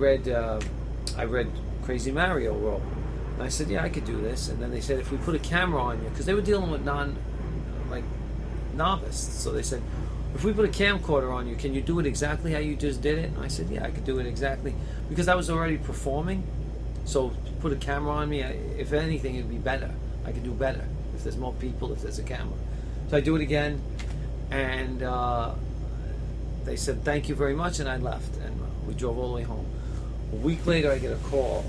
read Crazy Mario role. And I said, yeah, I could do this. And then they said, if we put a camera on you, because they were dealing with novice. So they said, if we put a camcorder on you, can you do it exactly how you just did it? And I said, yeah, I could do it exactly. Because I was already performing. So put a camera on me, if anything, it'd be better. I could do better if there's more people, if there's a camera. So I do it again. And they said, thank you very much. And I left. And we drove all the way home. A week later, I get a call.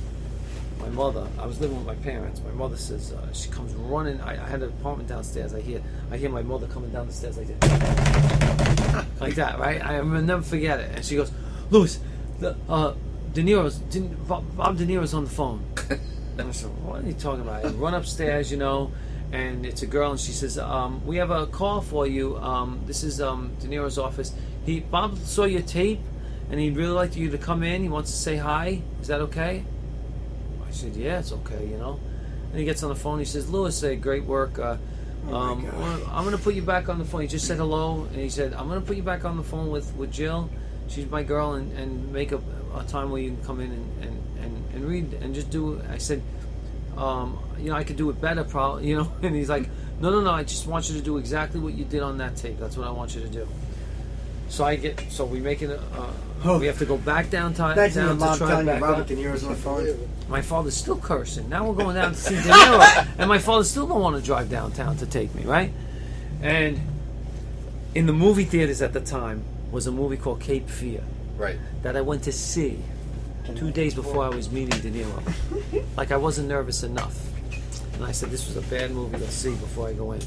My mother, I was living with my parents. My mother says, she comes running. I had an apartment downstairs. I hear my mother coming down the stairs like that. Like that, right? I will never forget it. And she goes, Louis, Bob De Niro's on the phone. And I said, what are you talking about? I run upstairs, and it's a girl, and she says, we have a call for you. This is De Niro's office. Bob saw your tape, and he'd really like you to come in. He wants to say hi. Is that okay? I said, yeah, it's okay, And he gets on the phone. He says, Louis, great work. I'm going to put you back on the phone. He just said hello, and he said, I'm going to put you back on the phone with Jill. She's my girl, and make a time where you can come in and read and just do it. I said, I could do it better, probably, And he's like, no, I just want you to do exactly what you did on that tape. That's what I want you to do. So we make it. We have to go back downtown. That's your mom telling you Robert De Niro's on the phone. My father's still cursing. Now we're going down to see De Niro, and my father still don't want to drive downtown to take me, right? And in the movie theaters at the time was a movie called Cape Fear, right? That I went to see 2 days before I was meeting De Niro. Like I wasn't nervous enough, and I said this was a bad movie to see before I go in.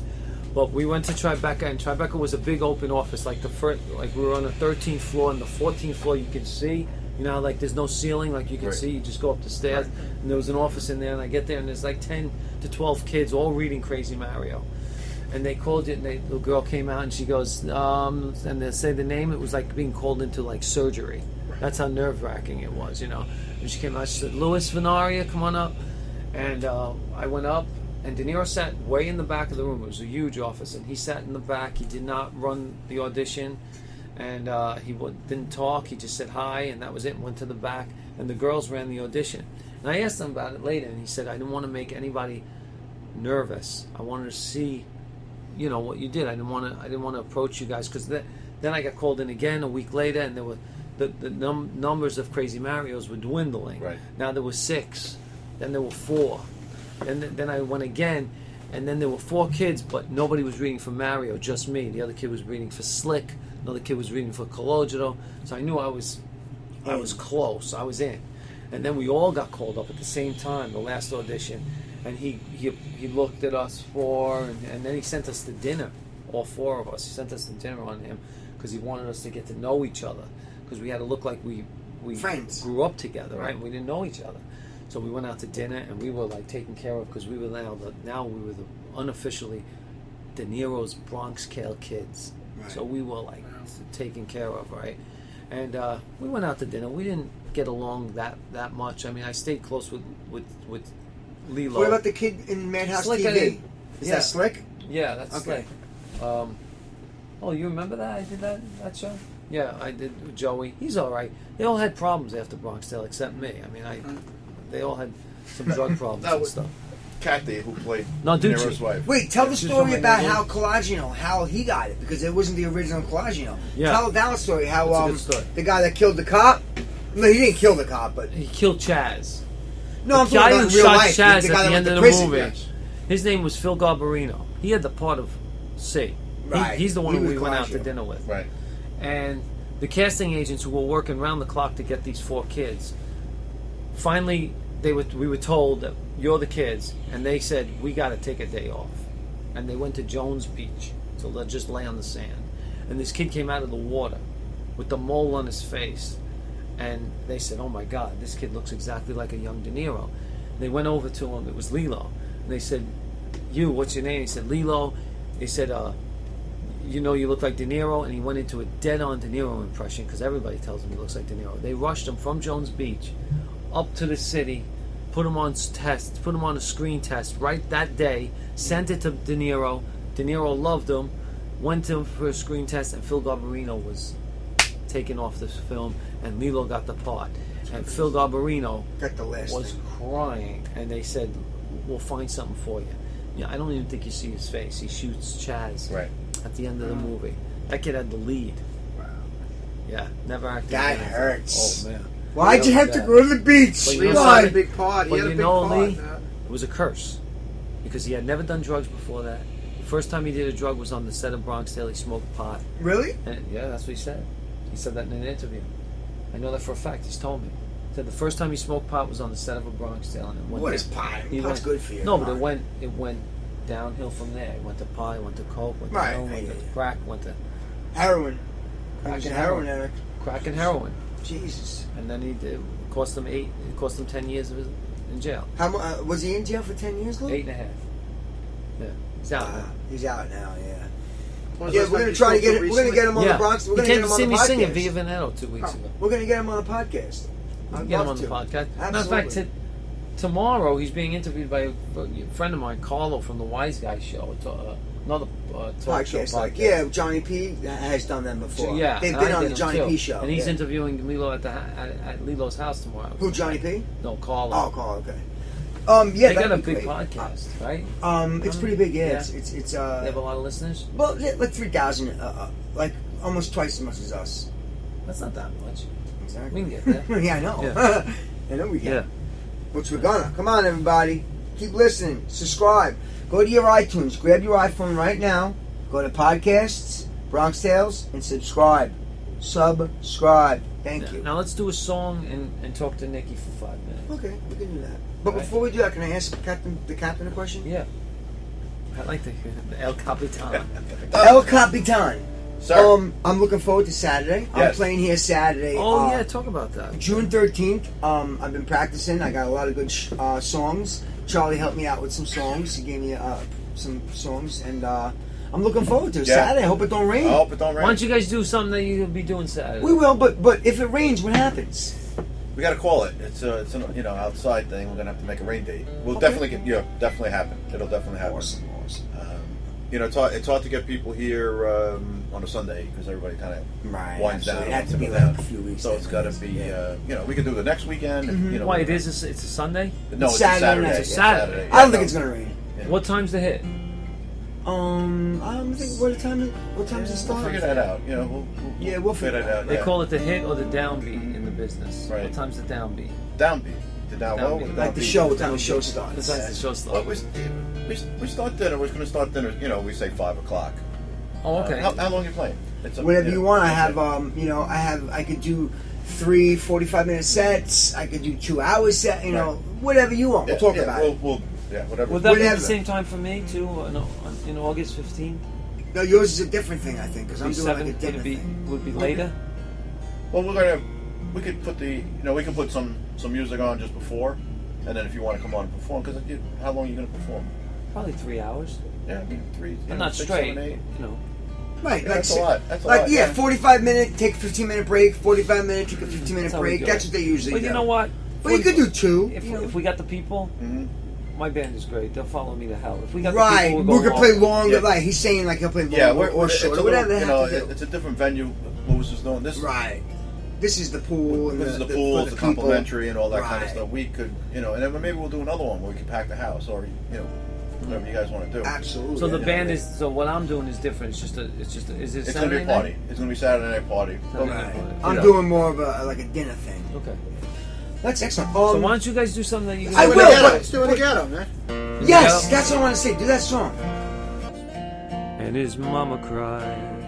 But we went to Tribeca, and Tribeca was a big open office. Like we were on the 13th floor, and the 14th floor you could see. Like there's no ceiling, like you can see. You just go up the stairs, and there was an office in there. And I get there, and there's like 10 to 12 kids all reading Crazy Mario. And they called it, and the girl came out, and she goes, and they say the name. It was like being called into like surgery. That's how nerve-wracking it was, And she came out. She said, "Louis Venaria, come on up." And I went up. And De Niro sat way in the back of the room. It was a huge office, and he sat in the back. He did not run the audition, and he didn't talk. He just said hi, and that was it, and went to the back. And the girls ran the audition. And I asked him about it later, and he said, I didn't want to make anybody nervous. I wanted to see, what you did. I didn't want to approach you guys, because then I got called in again a week later, and there were the numbers of Crazy Marios were dwindling. Right. Now there were 6, then there were 4. And then I went again, and then there were 4 kids, but nobody was reading for Mario, just me. The other kid was reading for Slick. Another kid was reading for Cologito. So I knew I was close. I was in. And then we all got called up at the same time, the last audition. And he looked at us 4, and then he sent us to dinner, all 4 of us. He sent us to dinner on him because he wanted us to get to know each other, because we had to look like we friends. Grew up together, right? We didn't know each other. So we went out to dinner, and we were like taken care of, because we were now we were the unofficially De Niro's BRONXTLE kids. Right. So we were like taken care of, right? And we went out to dinner. We didn't get along that much. I mean, I stayed close with Lilo. What about the kid in Madhouse Slick, TV? Is that Slick? Yeah, that's okay. Slick. You remember that? I did that show? Yeah, I did with Joey. He's all right. They all had problems after BRONXTLE, except me. I mean, they all had some drug problems and stuff. Kathy, who played De Niro's wife. Wait, tell the story about how Colagino, how he got it, because it wasn't the original Colagino. Yeah. Tell that story, how That's a good story. The guy that killed the cop, no, he didn't kill the cop, but he killed Chaz. No, I'm the guy talking who about real shot life. Chaz The guy at that the end went of to the prison. movie. Yes. His name was Phil Garbarino. He had the part of C. Right. He's the one He who was we went out to Colagino. dinner with. Right. And the casting agents who were working round the clock to get these 4 kids, finally we were told that you're the kids, and they said we got to take a day off, and they went to Jones Beach to just lay on the sand, and this kid came out of the water with the mole on his face, and they said, oh my God, this kid looks exactly like a young De Niro. They went over to him. It was Lilo, and they said, what's your name? He said Lilo. They said, you look like De Niro, and he went into a dead-on De Niro impression, because everybody tells him he looks like De Niro. They rushed him from Jones Beach up to the city, put him on a screen test right that day, sent it to De Niro. De Niro loved him, went to him for a screen test, and Phil Garbarino was taken off this film, and Lilo got the part. And Phil Garbarino Got the last was thing. crying, and they said, "We'll find something for you." Yeah, I don't even think you see his face. He shoots Chaz Right. at the end of the movie. That kid had the lead. Wow. Yeah, never acted. That again. hurts. Oh man, Why'd you have to go to the beach? But you He know Why? had a big part. He But had a you big know, part. Lee, it was a curse because he had never done drugs before that. The first time he did a drug was on the set of BRONXTLE. He smoked pot. Really? And yeah, that's what he said. He said that in an interview. I know that for a fact. He's told me. He said the first time he smoked pot was on the set of a BRONXTLE. And it went What is pot? he Pot's went- good for you. No, but Come on. it went downhill from there. It went to pot, went to coke, went to Right, heroin, yeah, went to yeah. crack, went to Heroin. He Crack was a and heroin heroin. addict. crack and heroin. Jesus. And then it cost him 10 years in jail. How was he in jail for 10 years, Lou? 8.5. Yeah, he's out now. He's out now. Yeah. Was Yeah, this we're like gonna you try to spoke get. We're gonna recently? get him on Yeah, the Bronx. We're he gonna came get to him on see the me sing at podcast. Via Veneto 2 weeks Oh. ago. We're gonna get him on the podcast. I'd Get him love on the to. podcast. Matter of fact, Absolutely. tomorrow he's being interviewed by a friend of mine, Carlo from the Wise Guy Show. Another talk show Podcast, like podcast. Johnny P has done them before. So, yeah, they've and been I on did the them Johnny too. P show, and he's yeah. interviewing Lilo at Lilo's house tomorrow. Who, Johnny P? No, Carlo. Oh, Carl. Okay. Yeah, They got a that'd be big great. podcast, right? It's pretty big. Yeah, Yeah. it's They have a lot of listeners. well, yeah, like 3,000, like almost twice as much as us. That's not that much. Exactly. We can get there. Yeah, I know. Yeah. I know we can. Yeah. Which we're gonna. Come on, everybody. Keep listening. Subscribe. Go to your iTunes. Grab your iPhone right now. Go to podcasts, Bronx Tales, and subscribe. Subscribe. Thank you. Now let's do a song and talk to Nikki for 5 minutes. Okay, we can do that. But Right. before we do that, can I ask the captain a question? Yeah. I like the El Capitan. El Capitan. Sir. I'm looking forward to Saturday. I'm Yes. playing here Saturday. Oh yeah, talk about that. June 13th. I've been practicing. I got a lot of good songs. Charlie helped me out with some songs. He gave me some songs, and I'm looking forward to it. Yeah. Saturday. I hope it don't rain. I hope it don't rain. Why don't you guys do something that you'll be doing Saturday? We will, but if it rains, what happens? We got to call it. It's an outside thing. We're gonna have to make a rain date. We'll Okay. definitely definitely happen. It'll definitely happen. Awesome. It's hard to get people here on a Sunday because everybody kind of Right. winds down. It had to and be down. like a few weeks. So it's got to be. Yeah. We can do the next weekend. Mhm. Why it is? It's a Sunday. No, it's Saturday a Saturday. night. Yeah, It's a Saturday. I don't think no. it's gonna rain. Yeah. What time's the hit? I don't think what time is it We'll start? figure that out. Yeah, we'll figure it out. They Yeah. call it the hit or the downbeat in the business. Right. What time's the downbeat? Downbeat. The down low. Downbeat. the Like the downbeat. show, what time the show What starts. time's the show Well, start? we start dinner. We're going to start dinner. We say 5 o'clock. Oh, okay. How long are you playing? It's up- Whatever you want. I it's have, up- I could do 3 45-minute sets. I could do 2 hour set. Whatever you want. We'll talk about it. Whatever. Would that be Whatever. the same time for me too? In August 15th? No, yours is a different thing, I think, because I'm doing like a Would dinner it be thing. would it be later? Well, we could put we can put some music on just before, and then if you want to come on and perform, because how long are you going to perform? Probably 3 hours. Yeah, 3. But not 6, straight. 7, 8. Right, Yeah, like that's a lot. That's a like lot. yeah, 45-minute, take a 15-minute break. 45-minute, take a 15-minute That's how we break. do That's it. what they usually But do. you know what? But you could do 2. If we got the people, Mhm. my band is great. They'll follow me to hell. If we got Right, the we people, could play longer. Yeah. Like he's saying, like he'll play longer Yeah, or it's shorter, a whatever little, they have to do. it's a different venue. Lewis is doing this. Right. This is the pool. And This is the for pool, the it's people. complimentary and all that kind of Right. stuff. We could, and then maybe we'll do another one where we can pack the house or, whatever you guys want to do. Absolutely. So the yeah, band no, is. So what I'm doing is different. Is it It's going to be Saturday a party. night? It's going to be Saturday night party. Saturday Right. night party. I'm know. doing more of a dinner thing. Okay. That's excellent. So why don't you guys do something that you can I do? will, but- Let's do it together, man. Yes, that's what I want to say. Do that song. And his mama cries.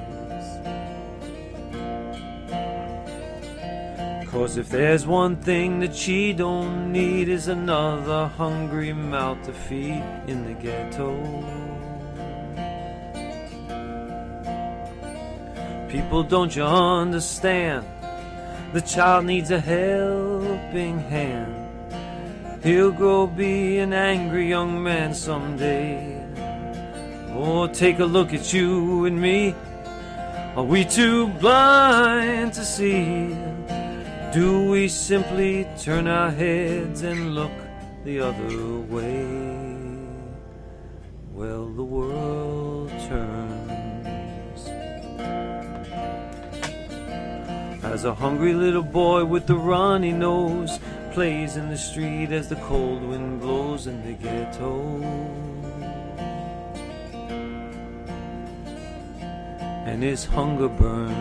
'Cause if there's one thing that she don't need is another hungry mouth to feed in the ghetto. People, don't you understand? The child needs a helping hand. He'll grow be an angry young man someday. Oh, take a look at you and me. Are we too blind to see? Do we simply turn our heads and look the other way? Well, the world turns as a hungry little boy with a runny nose plays in the street as the cold wind blows in the ghetto. And his hunger burns.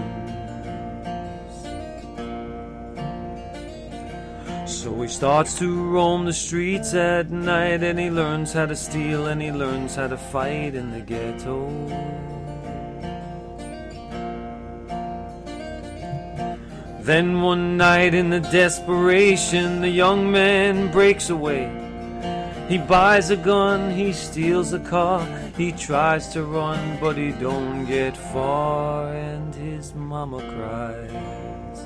So he starts to roam the streets at night, and he learns how to steal, and he learns how to fight in the ghetto. Then one night in the desperation, the young man breaks away. He buys a gun, he steals a car, he tries to run, but he don't get far, and his mama cries.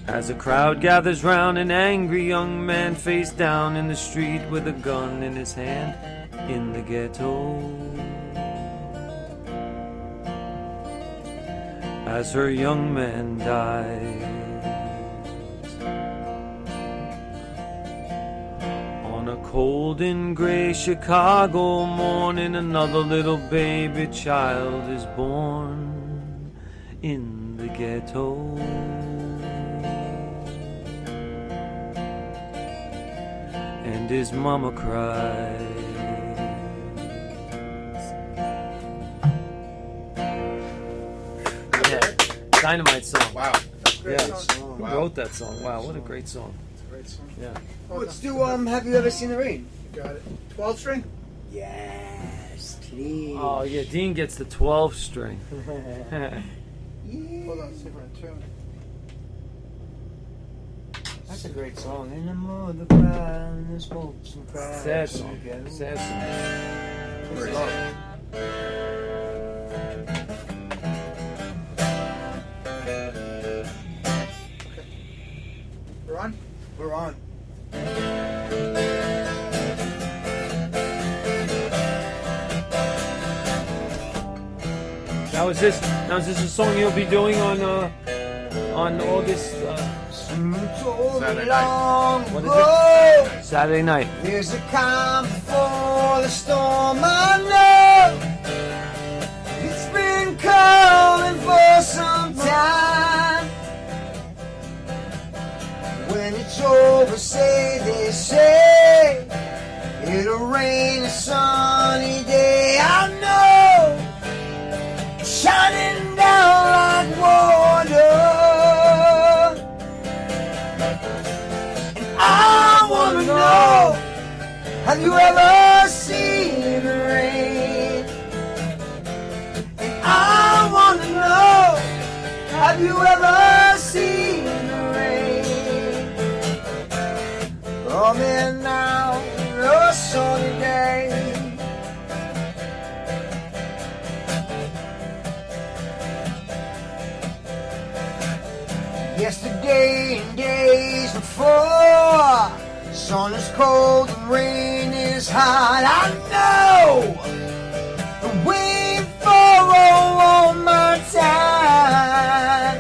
As a crowd gathers round an angry young man face down in the street with a gun in his hand in the ghetto. As her young man dies. On a cold and gray Chicago morning, another little baby child is born in the ghetto. And his mama cries. Yeah, dynamite song. Wow. Great Yeah. song. Who wrote that song? Wow, what a great song. It's a great song. Yeah. Let's do Have You Ever Seen the Rain? You got it. 12 string? Yes, please. Oh yeah, Dean gets the 12 string. Yeah. Hold on, see if we're in tune. That's a great song. In the mood, the crowd, and the smoke, some crowd. Sad song. Sad song. Great song. We're on? We're on. Now is this a song you'll be doing on August Saturday Long What is ago, Saturday night? there's a calm before the storm. I know it's been coming for some time. When it's over, they say it'll rain a sunny day. I know it's shining down like water. I wanna know, have you ever seen the rain? And I wanna know, have you ever seen the rain? Coming now, a sunny day. Yesterday and days before, sun is cold and rain is hot. I know the wait for all my time.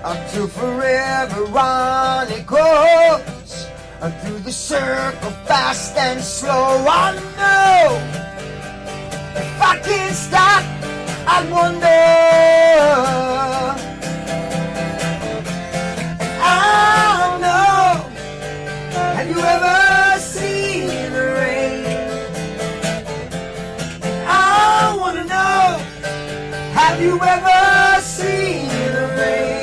Up to forever on it goes, through the circle fast and slow. I know if I can't stop, I wonder. I know, have you ever seen the rain? I wanna know, have you ever seen the rain?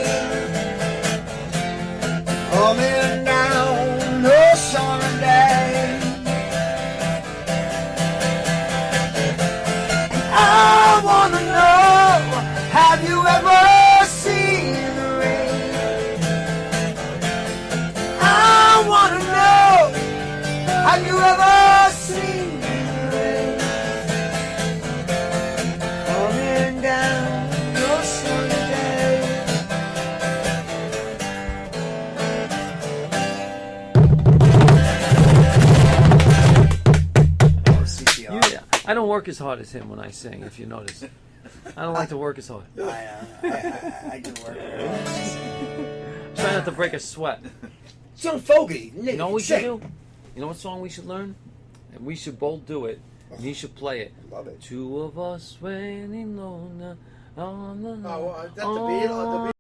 Coming down no summer day. I wanna know, have you ever seen the rain? I wanna know, have you ever seen the rain? Coming down your sunny day. Yeah, I don't work as hard as him when I sing, if you notice. I don't like to work as hard. I do work. Try not to break a sweat. Some fogey. You know what we should do? You know what song we should learn? And we should both do it. And you should play it. Love it. Two of us waiting on the Oh, that's the Beatles.